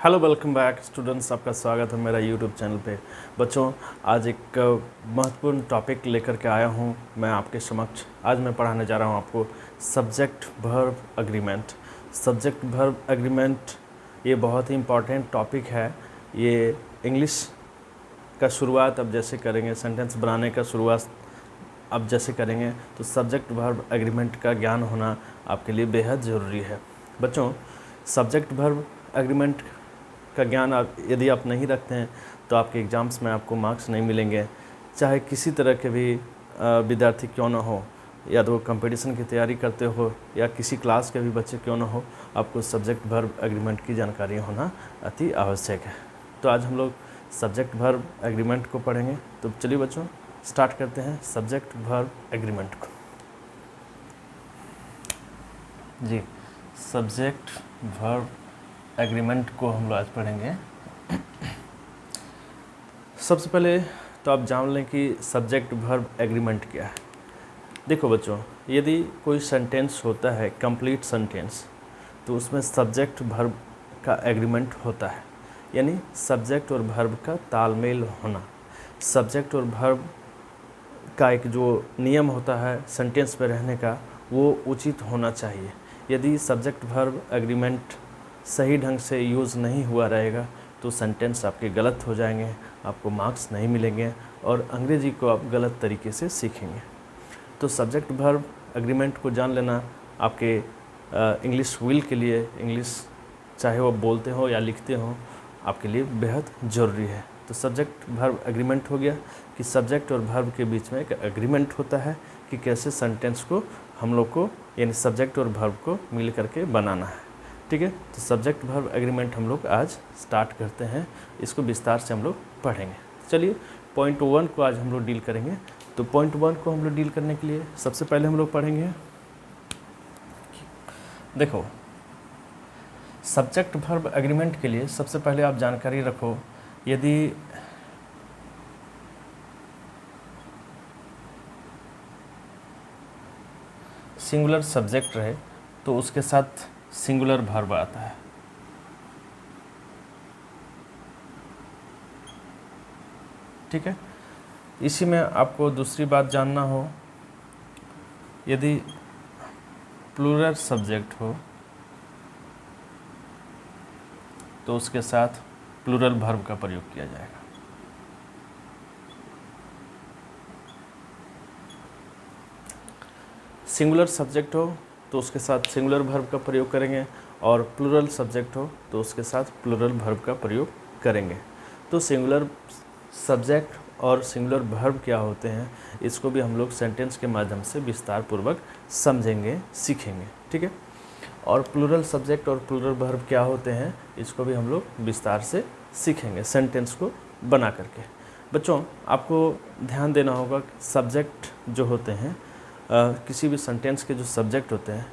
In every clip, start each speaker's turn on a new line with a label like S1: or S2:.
S1: Hello, welcome back students. आपका स्वागत है मेरा यूट्यूब चैनल पे। बच्चों, आज एक महत्वपूर्ण टॉपिक लेकर के आया हूँ मैं आपके समक्ष। आज मैं पढ़ाने जा रहा हूँ आपको subject verb agreement. Subject verb agreement ये बहुत ही इम्पॉर्टेंट टॉपिक है। ये इंग्लिश का शुरुआत अब जैसे करेंगे, सेंटेंस बनाने का शुरुआत अब जैसे करेंगे, तो सब्जेक्ट वर्ब एग्रीमेंट का ज्ञान होना आपके लिए बेहद ज़रूरी है। बच्चों, सब्जेक्ट वर्ब एग्रीमेंट का ज्ञान यदि आप नहीं रखते हैं तो आपके एग्ज़ाम्स में आपको मार्क्स नहीं मिलेंगे। चाहे किसी तरह के भी विद्यार्थी क्यों ना हो, या तो कंपटीशन की तैयारी करते हो या किसी क्लास के भी बच्चे क्यों ना हो, आपको सब्जेक्ट वर्ब एग्रीमेंट की जानकारी होना अति आवश्यक है। तो आज हम लोग सब्जेक्ट वर्ब एग्रीमेंट को पढ़ेंगे। तो चलिए बच्चों, स्टार्ट करते हैं सब्जेक्ट वर्ब एग्रीमेंट को। जी, सब्जेक्ट वर्ब एग्रीमेंट को हम लोग आज पढ़ेंगे। सबसे पहले तो आप जान लें कि सब्जेक्ट वर्ब एग्रीमेंट क्या है। देखो बच्चों, यदि कोई सेंटेंस होता है कंप्लीट सेंटेंस, तो उसमें सब्जेक्ट वर्ब का एग्रीमेंट होता है, यानी सब्जेक्ट और वर्ब का तालमेल होना। सब्जेक्ट और वर्ब का एक जो नियम होता है सेंटेंस में रहने का, वो उचित होना चाहिए। यदि सब्जेक्ट वर्ब एग्रीमेंट सही ढंग से यूज़ नहीं हुआ रहेगा तो सेंटेंस आपके गलत हो जाएंगे, आपको मार्क्स नहीं मिलेंगे और अंग्रेजी को आप गलत तरीके से सीखेंगे। तो सब्जेक्ट वर्ब एग्रीमेंट को जान लेना आपके इंग्लिश विल के लिए, इंग्लिश चाहे वो बोलते हो या लिखते हो, आपके लिए बेहद ज़रूरी है। तो सब्जेक्ट वर्ब एग्रीमेंट हो गया कि सब्जेक्ट और वर्ब के बीच में एक एग्रीमेंट होता है कि कैसे सेंटेंस को हम लोग को, यानी सब्जेक्ट और वर्ब को मिल करके बनाना है। ठीक है, तो सब्जेक्ट वर्ब एग्रीमेंट हम लोग आज स्टार्ट करते हैं, इसको विस्तार से हम लोग पढ़ेंगे। चलिए, पॉइंट 1 को आज हम लोग डील करेंगे। तो पॉइंट 1 को हम लोग डील करने के लिए सबसे पहले हम लोग पढ़ेंगे, देखो सब्जेक्ट वर्ब एग्रीमेंट के लिए सबसे पहले आप जानकारी रखो, यदि सिंगुलर सब्जेक्ट रहे तो उसके साथ सिंगुलर वर्ब आता है। ठीक है, इसी में आपको दूसरी बात जानना हो, यदि प्लूरल सब्जेक्ट हो तो उसके साथ प्लूरल वर्ब का प्रयोग किया जाएगा। सिंगुलर सब्जेक्ट हो तो उसके साथ सिंगुलर वर्ब का प्रयोग करेंगे, और प्लूरल सब्जेक्ट हो तो उसके साथ प्लूरल वर्ब का प्रयोग करेंगे। तो सिंगुलर सब्जेक्ट और सिंगुलर वर्ब क्या होते हैं, इसको भी हम लोग सेंटेंस के माध्यम से विस्तार पूर्वक समझेंगे, सीखेंगे। ठीक है, और प्लूरल सब्जेक्ट और प्लूरल वर्ब क्या होते हैं, इसको भी हम लोग विस्तार से सीखेंगे सेंटेंस को बना करके। बच्चों, आपको ध्यान देना होगा, सब्जेक्ट जो होते हैं, किसी भी सेंटेंस के जो सब्जेक्ट होते हैं,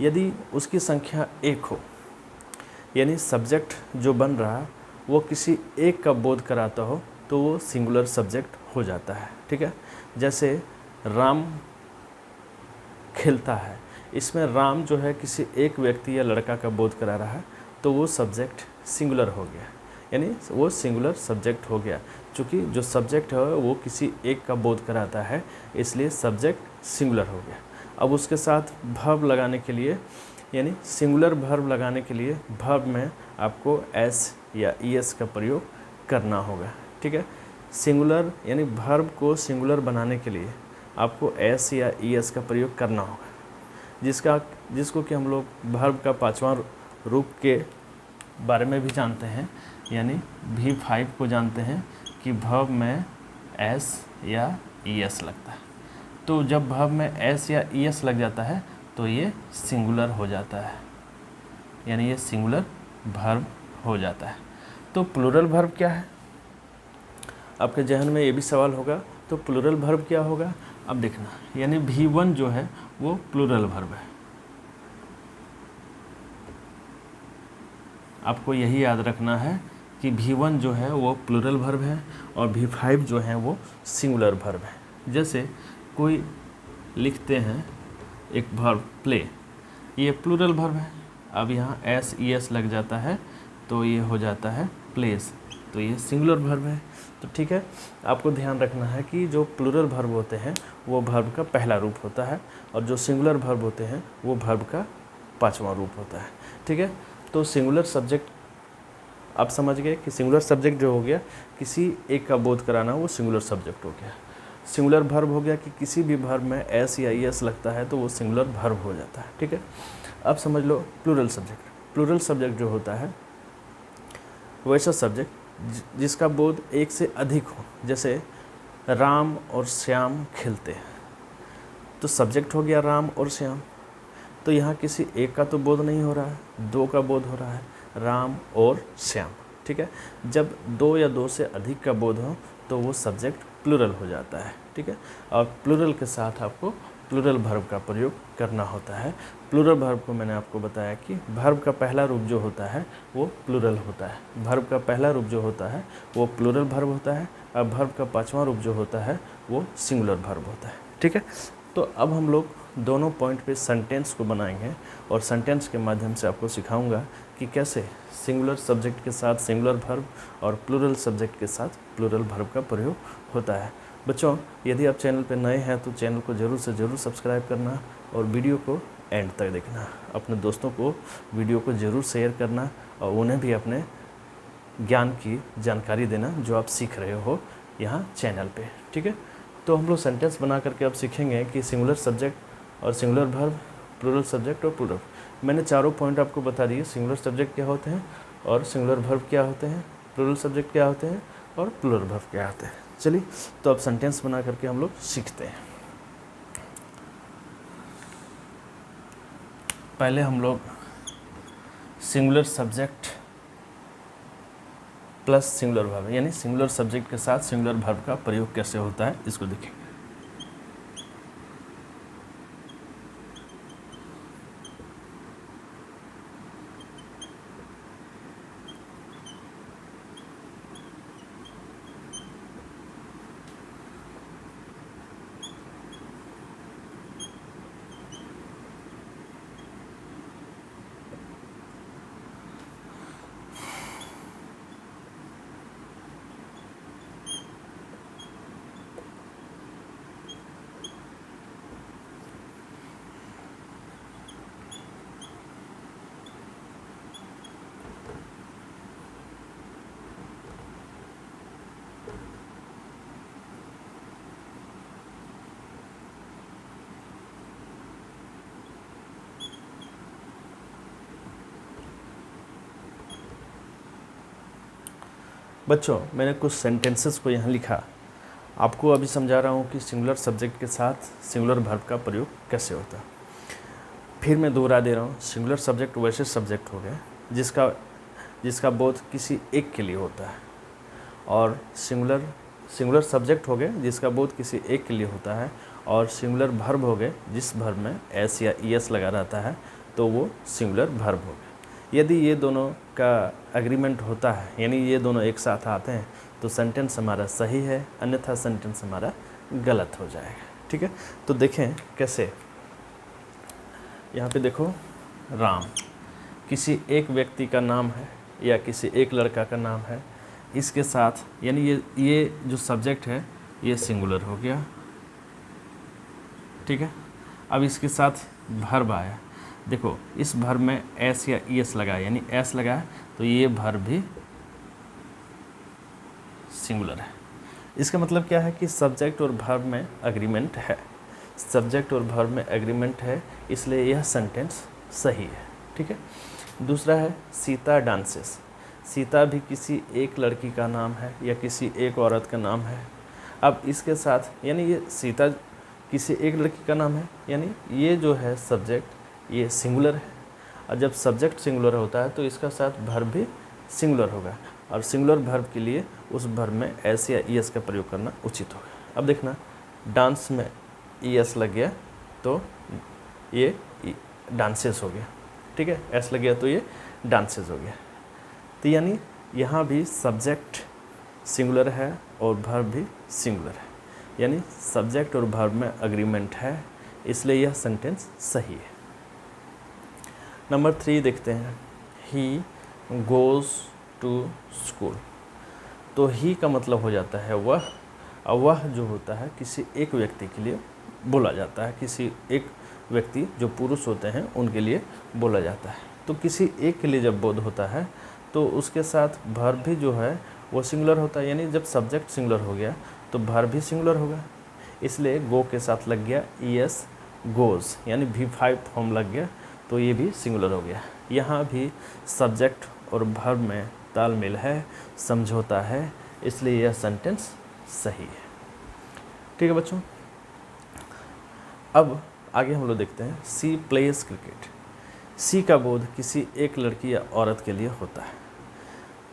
S1: यदि उसकी संख्या 1 हो, यानी सब्जेक्ट जो बन रहा है वो किसी एक का बोध कराता हो, तो वो सिंगुलर सब्जेक्ट हो जाता है। ठीक है, जैसे राम खेलता है, इसमें राम जो है किसी एक व्यक्ति या लड़का का बोध करा रहा है, तो वो सब्जेक्ट सिंगुलर हो गया, यानी वो सिंगुलर सब्जेक्ट हो गया। चूँकि जो सब्जेक्ट है वो किसी एक का बोध कराता है, इसलिए सब्जेक्ट सिंगुलर हो गया। अब उसके साथ वर्ब लगाने के लिए, यानी सिंगुलर वर्ब लगाने के लिए वर्ब में आपको एस या ईएस का प्रयोग करना होगा। ठीक है, सिंगुलर यानी वर्ब को सिंगुलर बनाने के लिए आपको एस या ईएस का प्रयोग करना होगा, जिसको कि हम लोग वर्ब का 5वां रूप के बारे में भी जानते हैं, यानी V5 को जानते हैं कि वर्ब में एस या ईएस लगता है। तो जब वर्ब में एस या ईएस लग जाता है तो ये सिंगुलर हो जाता है, यानी ये सिंगुलर वर्ब हो जाता है। तो प्लूरल वर्ब क्या है, आपके जहन में ये भी सवाल होगा। तो प्लूरल वर्ब क्या होगा, अब देखना, यानी V1 जो है वो प्लूरल वर्ब है। आपको यही याद रखना है कि V1 जो है वो प्लूरल वर्ब है और V5 जो है वो सिंगुलर वर्ब है। जैसे कोई लिखते हैं एक वर्ब प्ले, ये प्लूरल वर्ब है, अब यहाँ एस ई एस लग जाता है तो ये हो जाता है प्लेस, तो ये सिंगुलर वर्ब है। तो ठीक है, आपको ध्यान रखना है कि जो प्लूरल वर्ब होते हैं वो वर्ब का पहला रूप होता है, और जो सिंगुलर वर्ब होते हैं वो वर्ब का पांचवा रूप होता है। ठीक है, तो सिंगुलर सब्जेक्ट आप समझ गए कि सिंगुलर सब्जेक्ट जो हो गया किसी एक का बोध कराना, वो सिंगुलर सब्जेक्ट हो गया। सिंगुलर वर्ब हो गया कि किसी भी वर्ब में एस या ईएस लगता है तो वो सिंगुलर वर्ब हो जाता है। ठीक है, अब समझ लो प्लूरल सब्जेक्ट। प्लूरल सब्जेक्ट जो होता है वैसा सब्जेक्ट जिसका बोध एक से अधिक हो, जैसे राम और श्याम खेलते हैं, तो सब्जेक्ट हो गया राम और श्याम। तो यहाँ किसी एक का तो बोध नहीं हो रहा है, दो का बोध हो रहा है, राम और श्याम। ठीक है, जब दो या दो से अधिक का बोध हो तो वो सब्जेक्ट प्लूरल हो जाता है। ठीक है, और प्लूरल के साथ आपको प्लूरल वर्ब का प्रयोग करना होता है। प्लूरल वर्ब को मैंने आपको बताया कि वर्ब का पहला रूप जो होता है वो प्लूरल होता है। वर्ब का पहला रूप जो होता है वो प्लूरल वर्ब होता है, और वर्ब का पांचवा रूप जो होता है वो सिंगुलर वर्ब होता है। ठीक है, तो अब हम लोग दोनों पॉइंट पे सेंटेंस को बनाएंगे, और सेंटेंस के माध्यम से आपको सिखाऊंगा कि कैसे सिंगुलर सब्जेक्ट के साथ सिंगुलर वर्ब और प्लूरल सब्जेक्ट के साथ प्लूरल वर्ब का प्रयोग होता है। बच्चों, यदि आप चैनल पर नए हैं तो चैनल को ज़रूर से ज़रूर सब्सक्राइब करना, और वीडियो को एंड तक देखना। अपने दोस्तों को वीडियो को ज़रूर शेयर करना, और उन्हें भी अपने ज्ञान की जानकारी देना जो आप सीख रहे हो यहाँ चैनल पे। ठीक है, तो हम लोग सेंटेंस बना करके अब सीखेंगे कि सिंगुलर सब्जेक्ट और सिंगुलर वर्ब, प्लूरल सब्जेक्ट और प्लूरल। मैंने चारों पॉइंट आपको बता दिए, सिंगुलर सब्जेक्ट क्या होते हैं, और सिंगुलर वर्ब क्या होते हैं, प्लूरल सब्जेक्ट क्या होते हैं, और प्लूरल वर्ब क्या होते हैं। चलिए, तो अब सेंटेंस बना करके हम लोग सीखते हैं। पहले हम लोग singular subject plus singular verb, यानी सिंगुलर सब्जेक्ट के साथ सिंगुलर वर्ब का प्रयोग कैसे होता है इसको देखेंगे। बच्चों, मैंने कुछ सेंटेंसेस को यहाँ लिखा, आपको अभी समझा रहा हूँ कि सिंगुलर सब्जेक्ट के साथ सिंगुलर वर्ब का प्रयोग कैसे होता है। फिर मैं दोहरा दे रहा हूँ, सिंगुलर सब्जेक्ट वैसे सब्जेक्ट हो गए जिसका बोध किसी एक के लिए होता है, और सिंगुलर सब्जेक्ट हो गए जिसका बोध किसी एक के लिए होता है, और सिंगुलर वर्ब हो गए जिस वर्ब में एस या ईएस लगा रहता है तो वो सिंगुलर वर्ब हो गए। यदि ये दोनों का एग्रीमेंट होता है, यानी ये दोनों एक साथ आते हैं, तो सेंटेंस हमारा सही है, अन्यथा सेंटेंस हमारा गलत हो जाएगा। ठीक है, तो देखें कैसे। यहाँ पे देखो, राम किसी एक व्यक्ति का नाम है या किसी एक लड़का का नाम है, इसके साथ यानी ये जो सब्जेक्ट है ये सिंगुलर हो गया। ठीक है, अब इसके साथ वर्ब आया, देखो इस वर्ब में एस या ईएस लगा, यानी एस लगा है तो ये वर्ब भी सिंगुलर है। इसका मतलब क्या है कि सब्जेक्ट और वर्ब में एग्रीमेंट है, सब्जेक्ट और वर्ब में एग्रीमेंट है, इसलिए यह सेंटेंस सही है। ठीक है, दूसरा है सीता डांसेस। सीता भी किसी एक लड़की का नाम है या किसी एक औरत का नाम है। अब इसके साथ यानी ये सीता किसी एक लड़की का नाम है, यानी ये जो है सब्जेक्ट ये सिंगुलर है, और जब सब्जेक्ट सिंगुलर होता है तो इसका साथ वर्ब भी सिंगुलर होगा, और सिंगुलर वर्ब के लिए उस वर्ब में एस या ईएस का प्रयोग करना उचित होगा। अब देखना, डांस में ईएस लग गया तो ये डांसेस हो गया। ठीक है, एस लग गया तो ये डांसेस हो गया। तो यानी यहाँ भी सब्जेक्ट सिंगुलर है और वर्ब भी सिंगुलर है, यानी सब्जेक्ट और वर्ब में एग्रीमेंट है, इसलिए यह सेंटेंस सही है। नंबर 3 देखते हैं, ही गोज़ टू स्कूल। तो ही का मतलब हो जाता है वह, और वह जो होता है किसी एक व्यक्ति के लिए बोला जाता है, किसी एक व्यक्ति जो पुरुष होते हैं उनके लिए बोला जाता है। तो किसी एक के लिए जब बोध होता है तो उसके साथ वर्ब भी जो है वो सिंगुलर होता है, यानी जब सब्जेक्ट सिंगुलर हो गया तो वर्ब भी सिंगुलर होगा। इसलिए गो के साथ लग गया ईएस गोज़, यानी V5 फॉर्म लग गया, तो ये भी सिंगुलर हो गया। यहाँ भी सब्जेक्ट और वर्ब में तालमेल है, समझौता है, इसलिए यह सेंटेंस सही है। ठीक है बच्चों, अब आगे हम लोग देखते हैं सी प्लेज क्रिकेट। सी का बोध किसी एक लड़की या औरत के लिए होता है।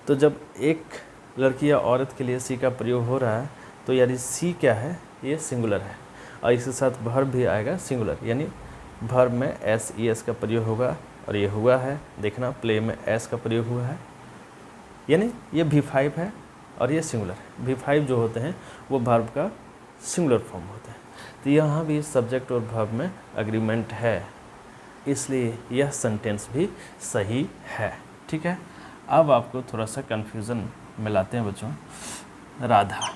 S1: तो जब एक लड़की या औरत के लिए सी का प्रयोग हो रहा है तो यानी सी क्या है, ये सिंगुलर है, और इसके साथ वर्ब भी आएगा सिंगुलर, यानी वर्ब में एस ई एस का प्रयोग होगा, और ये हुआ है, देखना प्ले में एस का प्रयोग हुआ है, यानी ये V5 है और ये सिंगुलर है। V5 जो होते हैं वो वर्ब का सिंगुलर फॉर्म होते हैं। तो यहाँ भी सब्जेक्ट और वर्ब में एग्रीमेंट है, इसलिए यह सेंटेंस भी सही है। ठीक है, अब आपको थोड़ा सा कन्फ्यूज़न में लाते हैं बच्चों। राधा,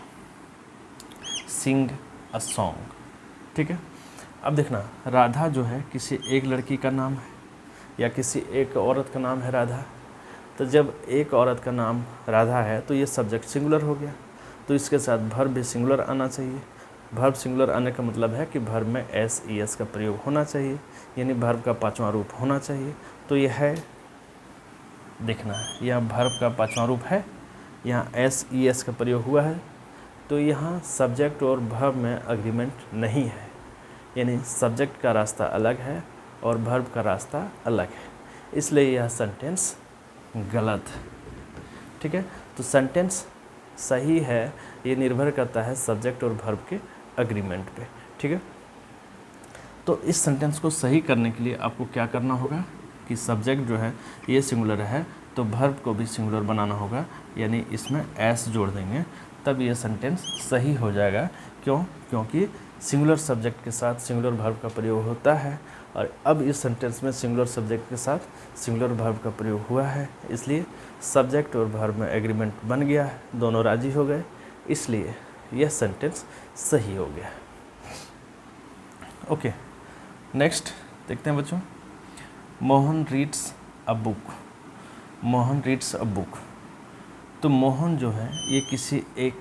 S1: सिंग अ सॉन्ग। ठीक है, अब देखना, राधा जो है किसी एक लड़की का नाम है या किसी एक औरत का नाम है राधा। तो जब एक औरत का नाम राधा है तो ये सब्जेक्ट सिंगुलर हो गया, तो इसके साथ वर्ब भी सिंगुलर आना चाहिए। वर्ब सिंगुलर आने का मतलब है कि वर्ब में एस ई एस का प्रयोग होना चाहिए, यानी वर्ब का पांचवा रूप होना चाहिए। तो यह है, देखना है, यह वर्ब का पांचवा रूप है, यहाँ एस ई एस का प्रयोग हुआ है, तो यहाँ सब्जेक्ट और वर्ब में एग्रीमेंट नहीं है, यानी सब्जेक्ट का रास्ता अलग है और वर्ब का रास्ता अलग है, इसलिए यह सेंटेंस गलत है। ठीक है, तो सेंटेंस सही है, ये निर्भर करता है सब्जेक्ट और वर्ब के एग्रीमेंट पे। ठीक है, तो इस सेंटेंस को सही करने के लिए आपको क्या करना होगा कि सब्जेक्ट जो है ये सिंगुलर है तो वर्ब को भी सिंगुलर बनाना होगा, यानी इसमें एस जोड़ देंगे, तब ये सेंटेंस सही हो जाएगा। क्यों? क्योंकि सिंगुलर सब्जेक्ट के साथ सिंगुलर वर्ब का प्रयोग होता है, और अब इस सेंटेंस में सिंगुलर सब्जेक्ट के साथ सिंगुलर वर्ब का प्रयोग हुआ है, इसलिए सब्जेक्ट और वर्ब में एग्रीमेंट बन गया है, दोनों राजी हो गए, इसलिए यह सेंटेंस सही हो गया। ओके, नेक्स्ट देखते हैं बच्चों। Mohan reads a book. Mohan reads a book. तो मोहन जो है ये किसी एक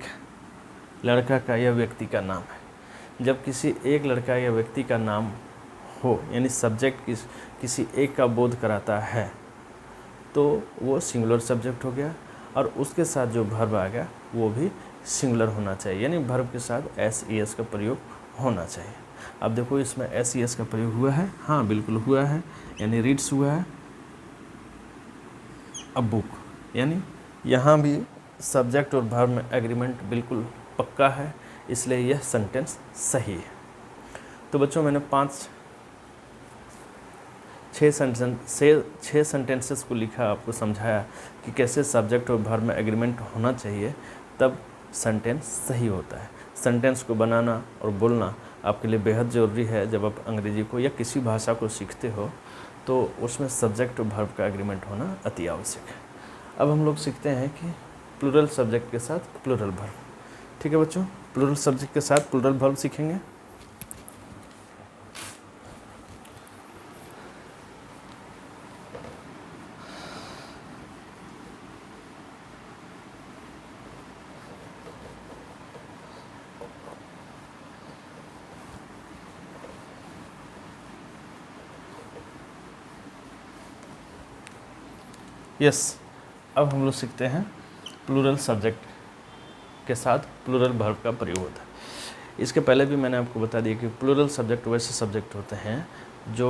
S1: लड़का का या व्यक्ति का नाम है। जब किसी एक लड़का या व्यक्ति का नाम हो, यानी सब्जेक्ट किसी एक का बोध कराता है, तो वो सिंगुलर सब्जेक्ट हो गया, और उसके साथ जो वर्ब आ गया वो भी सिंगुलर होना चाहिए, यानी वर्ब के साथ एस ई एस का प्रयोग होना चाहिए। अब देखो इसमें एस ई एस का प्रयोग हुआ है, हाँ बिल्कुल हुआ है, यानी रीड्स हुआ है अ बुक, यानी यहाँ भी सब्जेक्ट और वर्ब में एग्रीमेंट बिल्कुल पक्का है, इसलिए यह सेंटेंस सही है। तो बच्चों मैंने छः सेंटेंसेस को लिखा, आपको समझाया कि कैसे सब्जेक्ट और वर्ब में एग्रीमेंट होना चाहिए, तब सेंटेंस सही होता है। सेंटेंस को बनाना और बोलना आपके लिए बेहद ज़रूरी है। जब आप अंग्रेजी को या किसी भाषा को सीखते हो तो उसमें सब्जेक्ट और वर्ब का एग्रीमेंट होना अति आवश्यक है। अब हम लोग सीखते हैं कि प्लूरल सब्जेक्ट के साथ प्लूरल वर्ब। ठीक है बच्चों, प्लूरल सब्जेक्ट के साथ प्लूरल वर्ब सीखेंगे। यस, अब हम लोग सीखते हैं प्लूरल सब्जेक्ट के साथ प्लूरल वर्ब का प्रयोग होता है। इसके पहले भी मैंने आपको बता दिया कि प्लूरल सब्जेक्ट वैसे सब्जेक्ट होते हैं जो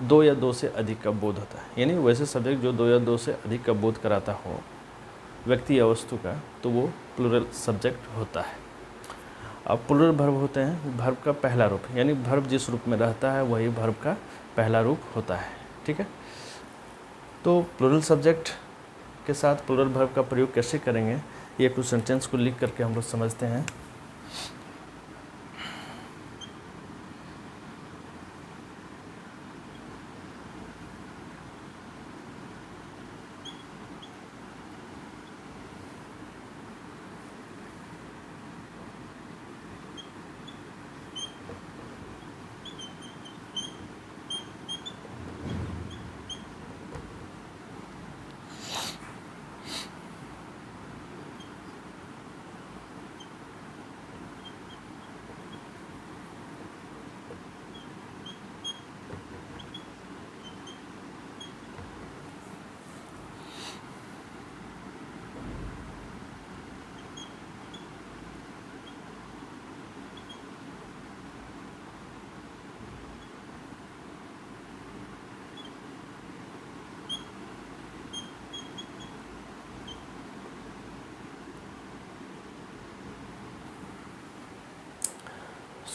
S1: दो या दो से अधिक का बोध होता है, यानी वैसे सब्जेक्ट जो दो या दो से अधिक का बोध कराता हो व्यक्ति या वस्तु का, तो वो प्लूरल सब्जेक्ट होता है। अब प्लूरल वर्ब होते हैं वर्ब का पहला रूप, यानी वर्ब जिस रूप में रहता है वही वर्ब का पहला रूप होता है। ठीक है, तो प्लूरल सब्जेक्ट के साथ प्लूरल वर्ब का प्रयोग कैसे करेंगे, ये कुछ सेंटेंस को लिख करके हम लोग समझते हैं।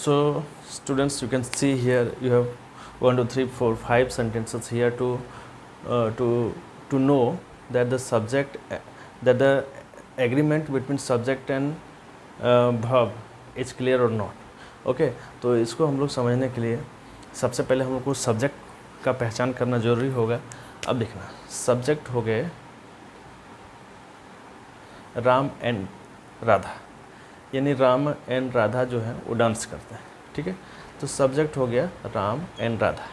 S1: So students, you can see here you have 1 2 3 4 5 sentences here to know that the subject, that the agreement between subject and verb is clear or not. Okay तो इसको हम लोग समझने के लिए सबसे पहले हम लोग को सब्जेक्ट का पहचान करना ज़रूरी होगा। अब देखना, सब्जेक्ट हो गए राम एंड राधा, यानी राम एंड राधा जो है वो डांस करते हैं, ठीक है। तो सब्जेक्ट हो गया राम एंड राधा।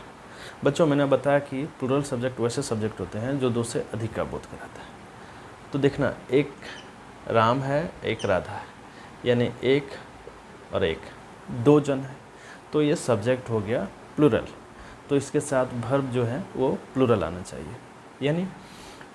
S1: बच्चों मैंने बताया कि प्लूरल सब्जेक्ट वैसे सब्जेक्ट होते हैं जो 2 से अधिक का बोध कराता है। तो देखना, एक राम है एक राधा है, यानी एक और एक 2 जन है, तो ये सब्जेक्ट हो गया प्लूरल। तो इसके साथ वर्ब जो है वो प्लूरल आना चाहिए, यानी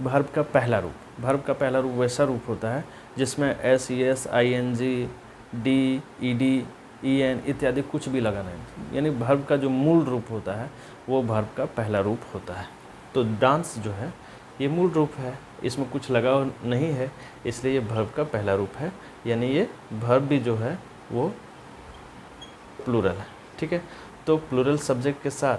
S1: वर्ब का पहला रूप। वर्ब का पहला रूप वैसा रूप होता है जिसमें S, E S, I N G, D, E D, E N इत्यादि कुछ भी लगा नहीं, यानी वर्ब का जो मूल रूप होता है वो वर्ब का पहला रूप होता है। तो डांस जो है ये मूल रूप है, इसमें कुछ लगा नहीं है, इसलिए ये वर्ब का पहला रूप है, यानी ये वर्ब भी जो है वो प्लूरल है, ठीक है। तो प्लूरल सब्जेक्ट के साथ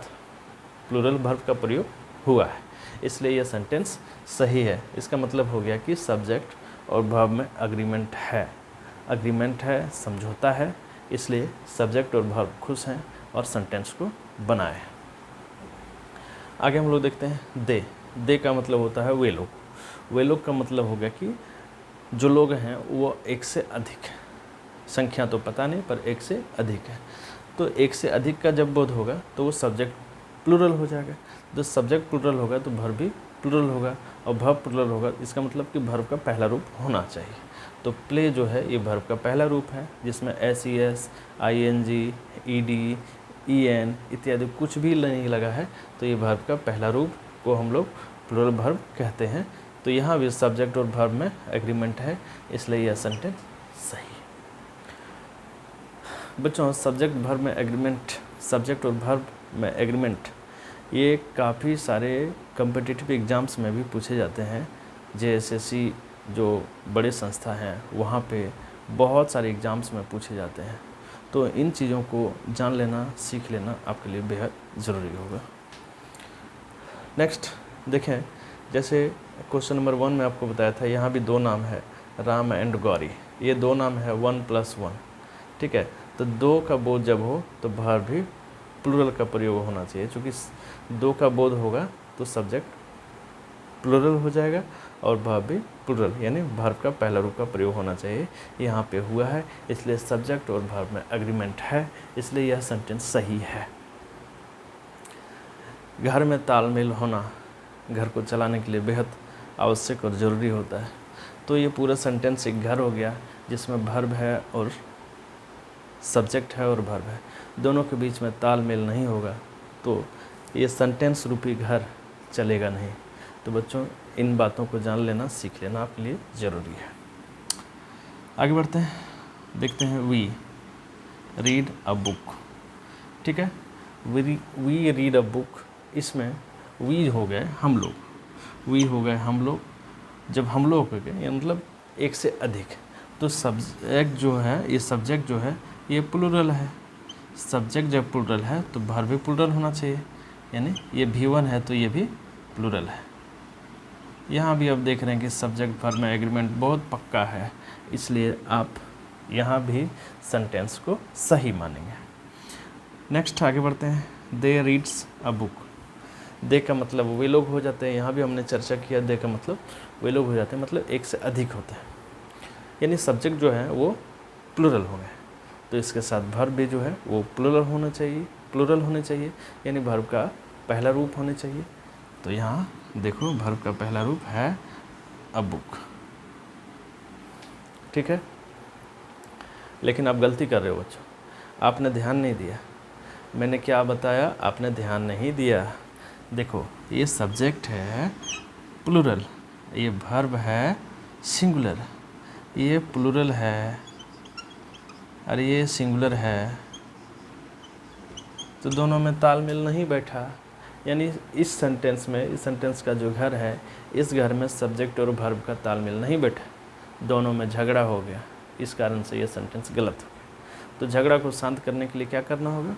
S1: प्लूरल वर्ब का प्रयोग हुआ है, इसलिए यह सेंटेंस सही है। इसका मतलब हो गया कि सब्जेक्ट और वर्ब में अग्रीमेंट है, समझौता है, इसलिए सब्जेक्ट और वर्ब खुश हैं और सेंटेंस को बनाए हैं। आगे हम लोग देखते हैं दे का मतलब होता है वे लोग का मतलब हो गया कि जो लोग हैं वो एक से अधिक है, संख्या तो पता नहीं पर एक से अधिक है। तो एक से अधिक का जब बोध होगा तो वो सब्जेक्ट प्लूरल हो जाएगा। जब सब्जेक्ट प्लूरल होगा तो वर्ब भी प्लूरल होगा, और वर्ब प्लूरल होगा, इसका मतलब कि वर्ब का पहला रूप होना चाहिए। तो प्ले जो है ये वर्ब का पहला रूप है, जिसमें S, E S, I N G, E D, E N इत्यादि कुछ भी नहीं लगा है, तो ये वर्ब का पहला रूप को हम लोग प्लूरल वर्ब कहते हैं। तो यहाँ भी सब्जेक्ट और वर्ब में एग्रीमेंट है, इसलिए यह सेंटेंस सही है। बच्चों सब्जेक्ट वर्ब में एग्रीमेंट, सब्जेक्ट और वर्ब में एग्रीमेंट ये काफ़ी सारे कॉम्पिटिटिव एग्ज़ाम्स में भी पूछे जाते हैं। JSSC जो बड़े संस्था हैं वहाँ पे बहुत सारे एग्ज़ाम्स में पूछे जाते हैं। तो इन चीज़ों को जान लेना, सीख लेना आपके लिए बेहद ज़रूरी होगा। नेक्स्ट देखें, जैसे क्वेश्चन नंबर 1 में आपको बताया था, यहाँ भी 2 नाम है राम एंड गौरी, ये 2 नाम है 1 + 1, ठीक है। तो 2 का बोध जब हो तो वर्ब भी प्लूरल का प्रयोग होना चाहिए, क्योंकि 2 का बोध होगा तो सब्जेक्ट प्लूरल हो जाएगा और वर्ब भी प्लूरल, यानी वर्ब का पहला रूप का प्रयोग होना चाहिए। यहाँ पे हुआ है, इसलिए सब्जेक्ट और वर्ब में एग्रीमेंट है, इसलिए यह सेंटेंस सही है। घर में तालमेल होना घर को चलाने के लिए बेहद आवश्यक और ज़रूरी होता है। तो ये पूरा सेंटेंस एक घर हो गया जिसमें वर्ब है और सब्जेक्ट है और वर्ब है, दोनों के बीच में तालमेल नहीं होगा तो ये सेंटेंस रूपी घर चलेगा नहीं। तो बच्चों इन बातों को जान लेना, सीख लेना आपके लिए ज़रूरी है। आगे बढ़ते हैं, देखते हैं वी रीड अ बुक, ठीक है। वी रीड अ बुक, इसमें वी हो गए हम लोग, वी हो गए हम लोग। जब हम लोग हो गए मतलब एक से अधिक, तो सब्जेक्ट जो है, ये सब्जेक्ट जो है ये प्लूरल है। सब्जेक्ट जब प्लूरल है तो वर्ब भी प्लूरल होना चाहिए, यानी ये V1 है तो ये भी प्लूरल है। यहाँ भी आप देख रहे हैं कि सब्जेक्ट वर्ब में एग्रीमेंट बहुत पक्का है, इसलिए आप यहाँ भी सेंटेंस को सही मानेंगे। नेक्स्ट आगे बढ़ते हैं, दे रीड्स अ बुक। दे का मतलब वे लोग हो जाते हैं, यहाँ भी हमने चर्चा किया, दे का मतलब वे लोग हो जाते हैं, मतलब एक से अधिक होते हैं, यानी सब्जेक्ट जो है वो प्लूरल हो गए। तो इसके साथ वर्ब भी जो है वो प्लूरल होना चाहिए, यानी वर्ब का पहला रूप होने चाहिए। तो यहाँ देखो वर्ब का पहला रूप है अ बुक, ठीक है। लेकिन आप गलती कर रहे हो बच्चों, आपने ध्यान नहीं दिया। मैंने क्या बताया, आपने ध्यान नहीं दिया। देखो ये सब्जेक्ट है प्लूरल, ये वर्ब है सिंगुलर, ये प्लूरल है और ये सिंगुलर है, तो दोनों में तालमेल नहीं बैठा। यानी इस सेंटेंस में, इस सेंटेंस का जो घर है, इस घर में सब्जेक्ट और वर्ब का तालमेल नहीं बैठा, दोनों में झगड़ा हो गया, इस कारण से ये सेंटेंस गलत हो गया। तो झगड़ा को शांत करने के लिए क्या करना होगा,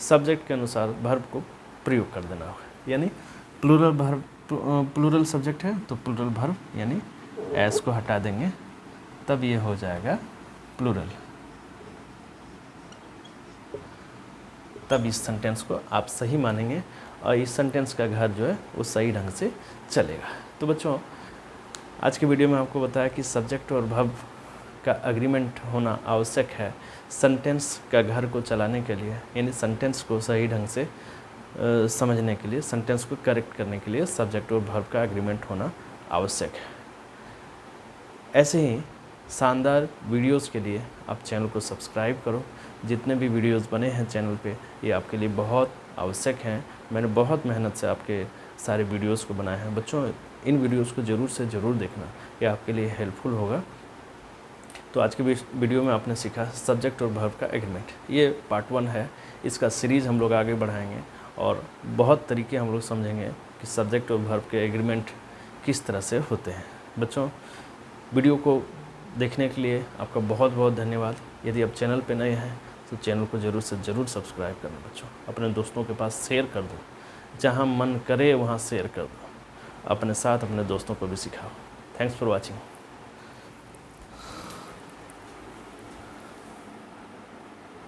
S1: सब्जेक्ट के अनुसार वर्ब को प्रयोग कर देना होगा। यानी प्लूरल वर्ब, प्लूरल सब्जेक्ट है तो प्लूरल वर्ब यानी एस को हटा देंगे, तब ये हो जाएगा प्लूरल। तब इस सेंटेंस को आप सही मानेंगे और इस सेंटेंस का घर जो है वो सही ढंग से चलेगा। तो बच्चों, आज के वीडियो में आपको बताया कि सब्जेक्ट और वर्ब का एग्रीमेंट होना आवश्यक है सेंटेंस का घर को चलाने के लिए, यानी सेंटेंस को सही ढंग से समझने के लिए, सेंटेंस को करेक्ट करने के लिए सब्जेक्ट और वर्ब का एग्रीमेंट होना आवश्यक है। ऐसे ही शानदार वीडियोस के लिए आप चैनल को सब्सक्राइब करो। जितने भी वीडियोस बने हैं चैनल पे, ये आपके लिए बहुत आवश्यक हैं। मैंने बहुत मेहनत से आपके सारे वीडियोस को बनाए हैं। बच्चों, इन वीडियोस को ज़रूर से ज़रूर देखना, ये आपके लिए हेल्पफुल होगा। तो आज के वीडियो में आपने सीखा सब्जेक्ट और वर्ब का एग्रीमेंट। ये पार्ट 1 है, इसका सीरीज़ हम लोग आगे बढ़ाएंगे और बहुत तरीके हम लोग समझेंगे कि सब्जेक्ट और वर्ब के एग्रीमेंट किस तरह से होते हैं। बच्चों, वीडियो को देखने के लिए आपका बहुत बहुत धन्यवाद। यदि आप चैनल पे नए हैं तो चैनल को ज़रूर से ज़रूर सब्सक्राइब करना। बच्चों, अपने दोस्तों के पास शेयर कर दो, जहाँ मन करे वहाँ शेयर कर दो, अपने साथ अपने दोस्तों को भी सिखाओ। Thanks for watching.